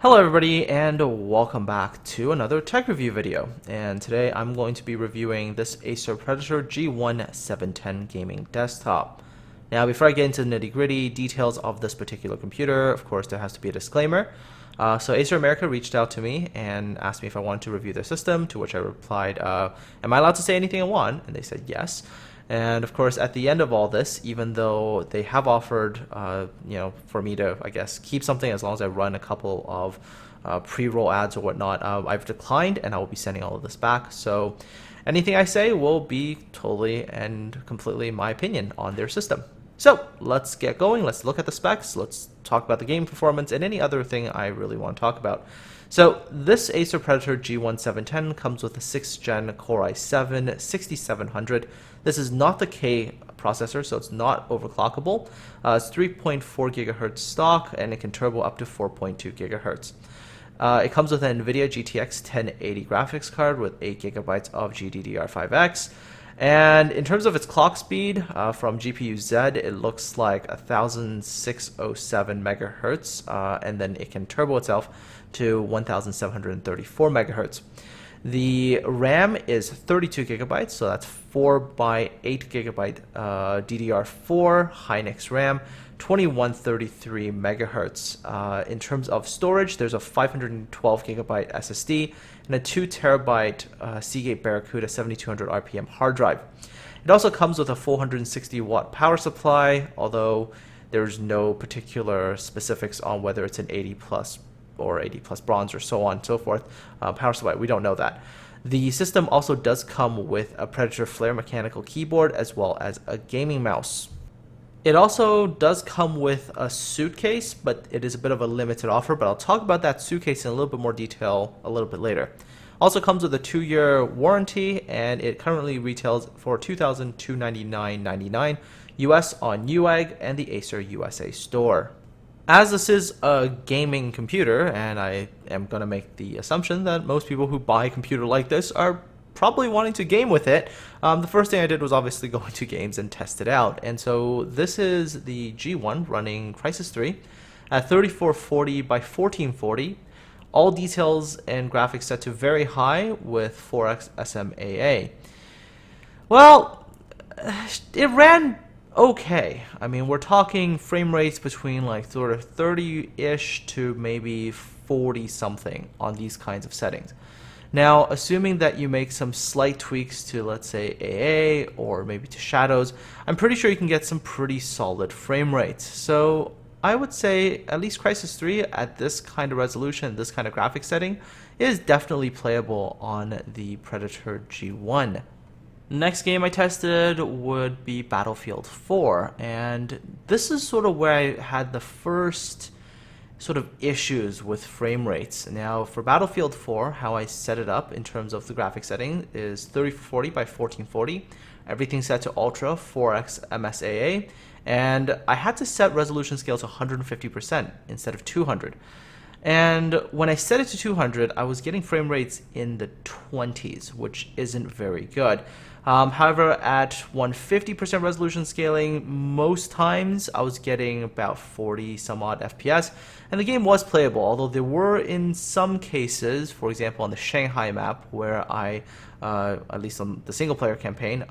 Hello everybody and welcome back to another tech review video, and today I'm going to be reviewing this Acer Predator G1-710 gaming desktop. Now before I get into the nitty-gritty details of this particular computer, of course there has to be a disclaimer. So Acer America reached out to me and asked me if I wanted to review their system, to which I replied, am I allowed to say anything I want? And they said yes. And of course, at the end of all this, even though they have offered, for me to, I guess, keep something as long as I run a couple of pre-roll ads or whatnot, I've declined and I will be sending all of this back. So anything I say will be totally and completely my opinion on their system. So let's get going. Let's look at the specs. Let's talk about the game performance and any other thing I really want to talk about. So this Acer Predator G1-710 comes with a 6th Gen Core i7-6700. This is not the K processor, so it's not overclockable. It's 3.4 GHz stock, and it can turbo up to 4.2 GHz. It comes with an NVIDIA GTX1080 graphics card with 8 GB of GDDR5X. And in terms of its clock speed, from GPU-Z, it looks like 1607 megahertz, and then it can turbo itself to 1734 megahertz. The RAM is 32 gigabytes, so that's 4 by 8 gigabyte DDR4 Hynix RAM, 2133 megahertz. In terms of storage, there's a 512 gigabyte SSD and a 2 terabyte Seagate Barracuda 7200 RPM hard drive. It also comes with a 460 watt power supply, although there's no particular specifics on whether it's an 80 plus or 80 plus bronze or so on and so forth. Power supply, we don't know that. The system also does come with a Predator Flare mechanical keyboard as well as a gaming mouse. It also does come with a suitcase, but it is a bit of a limited offer, but I'll talk about that suitcase in a little bit more detail a little bit later. Also comes with a 2-year warranty, and it currently retails for $2,299.99 US on Newegg and the Acer USA store. As this is a gaming computer, and I am going to make the assumption that most people who buy a computer like this are probably wanting to game with it, the first thing I did was obviously go into games and test it out. And so this is the G1 running Crysis 3 at 3440 by 1440. All details and graphics set to very high with 4x SMAA. Well, it ran okay. I mean, we're talking frame rates between like sort of 30-ish to maybe 40 something on these kinds of settings. Now, assuming that you make some slight tweaks to, let's say, AA or maybe to shadows, I'm pretty sure you can get some pretty solid frame rates. So I would say at least Crysis 3 at this kind of resolution, this kind of graphics setting, is definitely playable on the Predator G1. Next game I tested would be Battlefield 4, and this is sort of where I had the first sort of issues with frame rates. Now for Battlefield 4, how I set it up in terms of the graphic setting is 3040 by 1440, everything set to Ultra 4x MSAA, and I had to set resolution scale to 150% instead of 200. And when I set it to 200, I was getting frame rates in the 20s, which isn't very good. However, at 150% resolution scaling, most times I was getting about 40 some odd FPS, and the game was playable, although there were in some cases, for example on the Shanghai map, where I, at least on the single player campaign,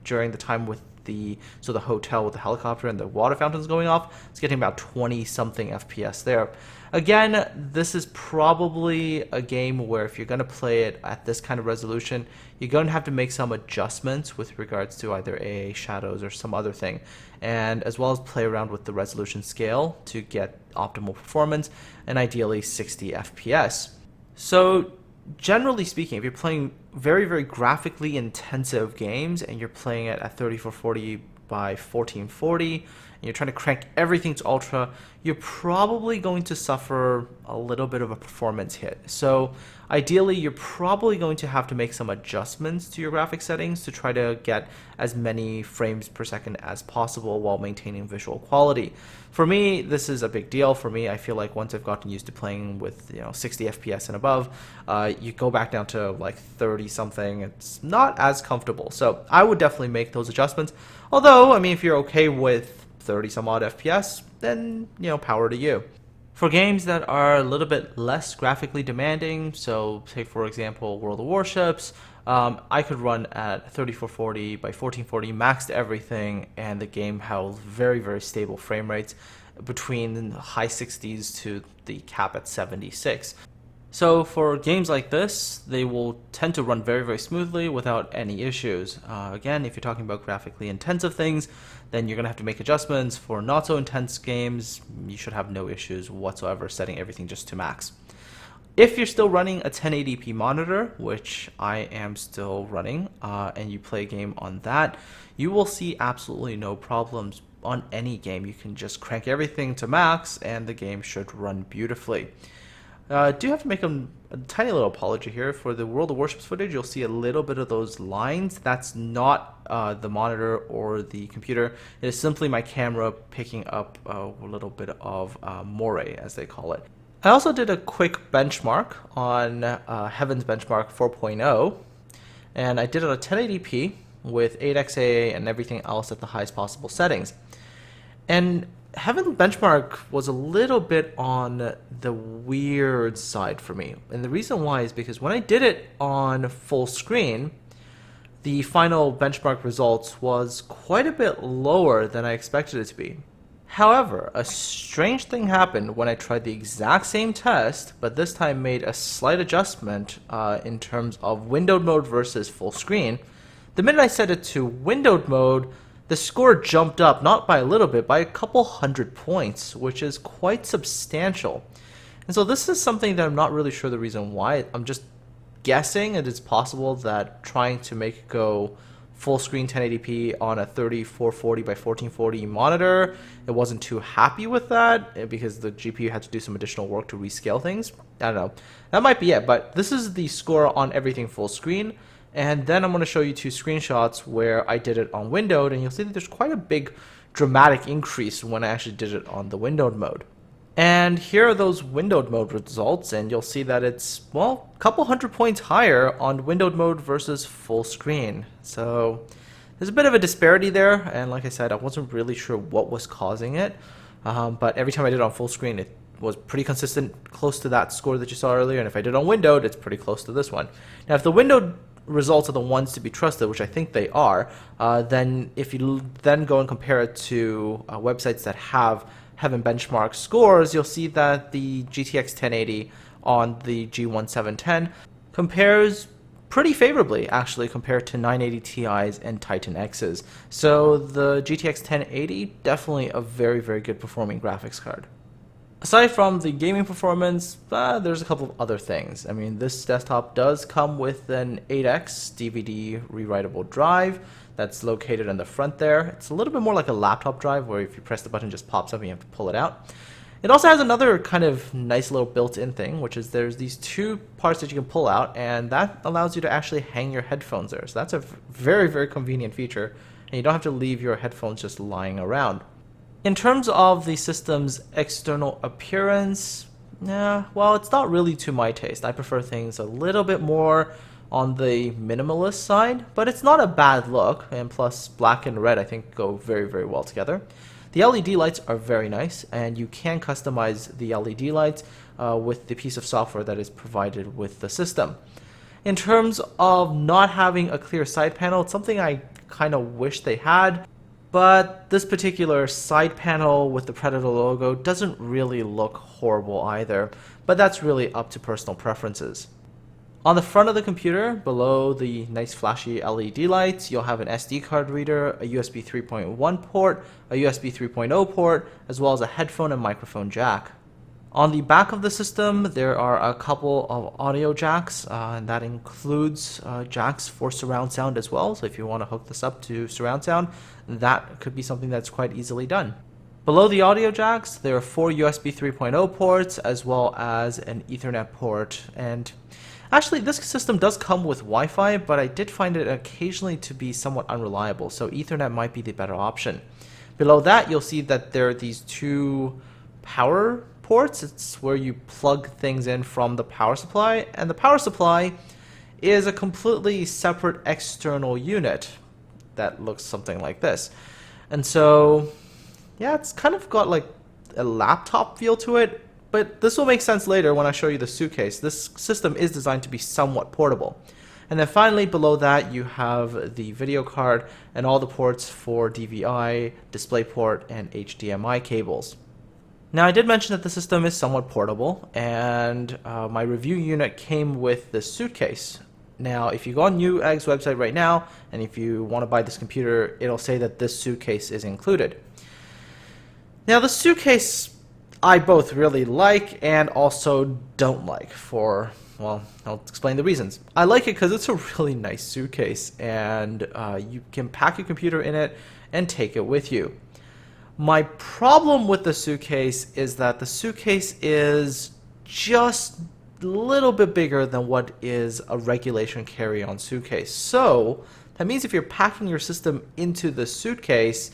during the time with the hotel with the helicopter and the water fountains going off, it's getting about 20 something FPS there. Again, this is probably a game where if you're going to play it at this kind of resolution, you're going to have to make some adjustments with regards to either AA shadows or some other thing, and as well as play around with the resolution scale to get optimal performance and ideally 60 FPS. So generally speaking, if you're playing very graphically intensive games and you're playing it at 3440 by 1440 and you're trying to crank everything to ultra, you're probably going to suffer a little bit of a performance hit. So ideally, you're probably going to have to make some adjustments to your graphic settings to try to get as many frames per second as possible while maintaining visual quality. For me, this is a big deal. For me, I feel like once I've gotten used to playing with 60 FPS and above, you go back down to like 30 something, it's not as comfortable. So I would definitely make those adjustments. Although, I mean, if you're okay with 30 some odd FPS, then power to you. For games that are a little bit less graphically demanding, so take for example World of Warships, I could run at 3440 by 1440, maxed everything, and the game held very, very stable frame rates between the high 60s to the cap at 76. So for games like this, they will tend to run very, very smoothly without any issues. Again, if you're talking about graphically intensive things, then you're going to have to make adjustments. For not so intense games, you should have no issues whatsoever setting everything just to max. If you're still running a 1080p monitor, which I am still running, and you play a game on that, you will see absolutely no problems on any game. You can just crank everything to max and the game should run beautifully. I do have to make a tiny little apology here. For the World of Warships footage, you'll see a little bit of those lines. That's not the monitor or the computer. It is simply my camera picking up a little bit of moire, as they call it. I also did a quick benchmark on Heaven's Benchmark 4.0, and I did it at 1080p with 8x AA and everything else at the highest possible settings. And Heaven's Benchmark was a little bit on the weird side for me. And the reason why is because when I did it on full screen, the final benchmark results was quite a bit lower than I expected it to be. However, a strange thing happened when I tried the exact same test, but this time made a slight adjustment in terms of windowed mode versus full screen. The minute I set it to windowed mode, the score jumped up, not by a little bit, by a couple hundred points, which is quite substantial. And so this is something that I'm not really sure the reason why. I'm just guessing it is possible that trying to make it go full screen 1080p on a 3440 by 1440 monitor, it wasn't too happy with that because the GPU had to do some additional work to rescale things. I don't know. That might be it, but this is the score on everything full screen. And then I'm going to show you two screenshots where I did it on windowed, and you'll see that there's quite a big dramatic increase when I actually did it on the windowed mode. And here are those windowed mode results, and you'll see that it's, well, a couple hundred points higher on windowed mode versus full screen. So there's a bit of a disparity there, and like I said, I wasn't really sure what was causing it, but every time I did it on full screen, it was pretty consistent, close to that score that you saw earlier, and if I did it on windowed, it's pretty close to this one. Now, if the windowed results are the ones to be trusted, which I think they are, then if you then go and compare it to websites that have Heaven benchmark scores, you'll see that the GTX 1080 on the G1-710 compares pretty favorably, actually, compared to 980 Ti's and Titan X's. So the GTX 1080, definitely a very, very good performing graphics card. Aside from the gaming performance, there's a couple of other things. I mean, this desktop does come with an 8X DVD rewritable drive that's located in the front there. It's a little bit more like a laptop drive where if you press the button, it just pops up and you have to pull it out. It also has another kind of nice little built-in thing, which is there's these two parts that you can pull out, and that allows you to actually hang your headphones there. So that's a very, very convenient feature, and you don't have to leave your headphones just lying around. In terms of the system's external appearance, well, it's not really to my taste. I prefer things a little bit more on the minimalist side, but it's not a bad look, and plus black and red I think go very, very well together. The LED lights are very nice, and you can customize the LED lights with the piece of software that is provided with the system. In terms of not having a clear side panel, it's something I kind of wish they had. But this particular side panel with the Predator logo doesn't really look horrible either, but that's really up to personal preferences. On the front of the computer, below the nice flashy LED lights, you'll have an SD card reader, a USB 3.1 port, a USB 3.0 port, as well as a headphone and microphone jack. On the back of the system, there are a couple of audio jacks, and that includes jacks for surround sound as well. So if you want to hook this up to surround sound, that could be something that's quite easily done. Below the audio jacks, there are 4 USB 3.0 ports, as well as an Ethernet port. And actually, this system does come with Wi-Fi, but I did find it occasionally to be somewhat unreliable, so Ethernet might be the better option. Below that, you'll see that there are these 2 power ports. It's where you plug things in from the power supply, and the power supply is a completely separate external unit that looks something like this. And so, yeah, it's kind of got like a laptop feel to it, but but this will make sense later when I show you the suitcase. This system is designed to be somewhat portable. And then finally below that you have the video card and all the ports for DVI, DisplayPort, and HDMI cables. Now I did mention that the system is somewhat portable, and my review unit came with this suitcase. Now if you go on Newegg's website right now, and if you want to buy this computer, it'll say that this suitcase is included. Now the suitcase I both really like and also don't like for, well, I'll explain the reasons. I like it because it's a really nice suitcase, and you can pack your computer in it and take it with you. My problem with the suitcase is that the suitcase is just a little bit bigger than what is a regulation carry-on suitcase. So that means if you're packing your system into the suitcase,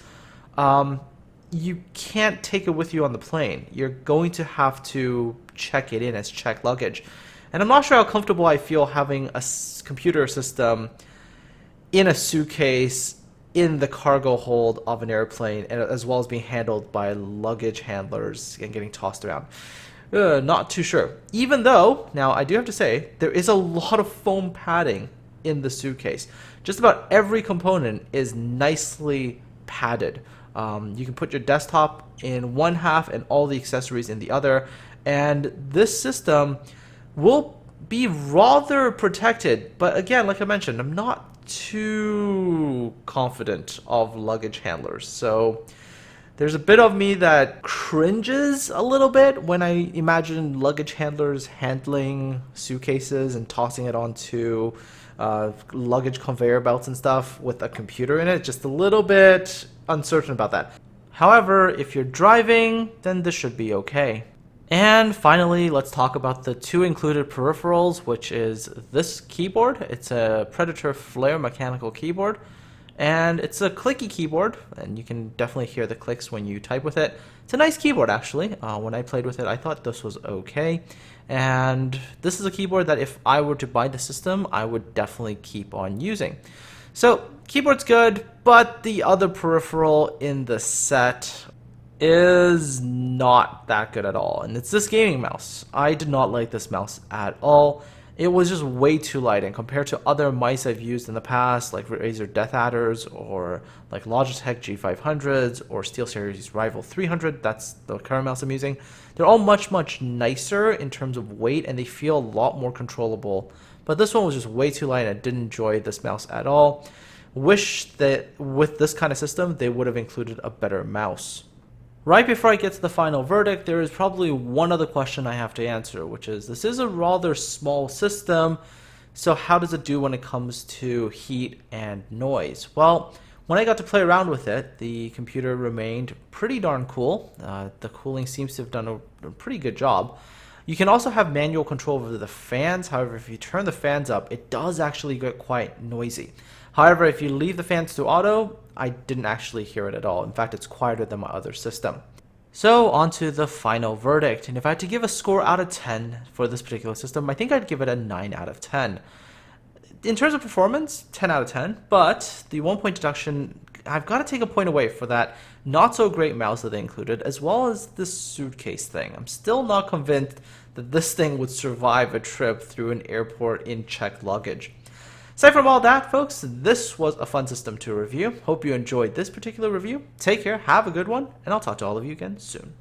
you can't take it with you on the plane. You're going to have to check it in as checked luggage. And I'm not sure how comfortable I feel having a computer system in a suitcase in the cargo hold of an airplane, and as well as being handled by luggage handlers and getting tossed around. Not too sure. Even though, now I do have to say, there is a lot of foam padding in the suitcase. Just about every component is nicely padded. You can put your desktop in one half and all the accessories in the other, and this system will be rather protected. But again, like I mentioned, I'm not too confident of luggage handlers, so there's a bit of me that cringes a little bit when I imagine luggage handlers handling suitcases and tossing it onto luggage conveyor belts and stuff with a computer in it. Just a little bit uncertain about that. However, if you're driving, then this should be okay. And finally, let's talk about the two included peripherals, which is this keyboard. It's a Predator Flare mechanical keyboard, and it's a clicky keyboard, and you can definitely hear the clicks when you type with it. It's a nice keyboard, actually. When I played with it, I thought this was okay. And this is a keyboard that if I were to buy the system, I would definitely keep on using. So, keyboard's good, but the other peripheral in the set is not that good at all, and it's this gaming mouse. I did not like this mouse at all. It was just way too light, and compared to other mice I've used in the past, like Razer Death Adders or like Logitech G500s or SteelSeries Rival 300, that's the current mouse I'm using, they're all much nicer in terms of weight, and they feel a lot more controllable. But this one was just way too light, and I didn't enjoy this mouse at all. Wish that with this kind of system they would have included a better mouse. Right before I get to the final verdict, there is probably one other question I have to answer, which is, this is a rather small system, so how does it do when it comes to heat and noise? Well, when I got to play around with it, the computer remained pretty darn cool. The cooling seems to have done a pretty good job. You can also have manual control over the fans. However, if you turn the fans up, it does actually get quite noisy. However, if you leave the fans to auto, I didn't actually hear it at all. In fact, it's quieter than my other system. So, on to the final verdict. And if I had to give a score out of 10 for this particular system, I think I'd give it a 9 out of 10. In terms of performance, 10 out of 10. But the 1-point deduction, I've got to take a point away for that not so great mouse that they included, as well as this suitcase thing. I'm still not convinced that this thing would survive a trip through an airport in checked luggage. Aside from all that, folks, this was a fun system to review. Hope you enjoyed this particular review. Take care, have a good one, and I'll talk to all of you again soon.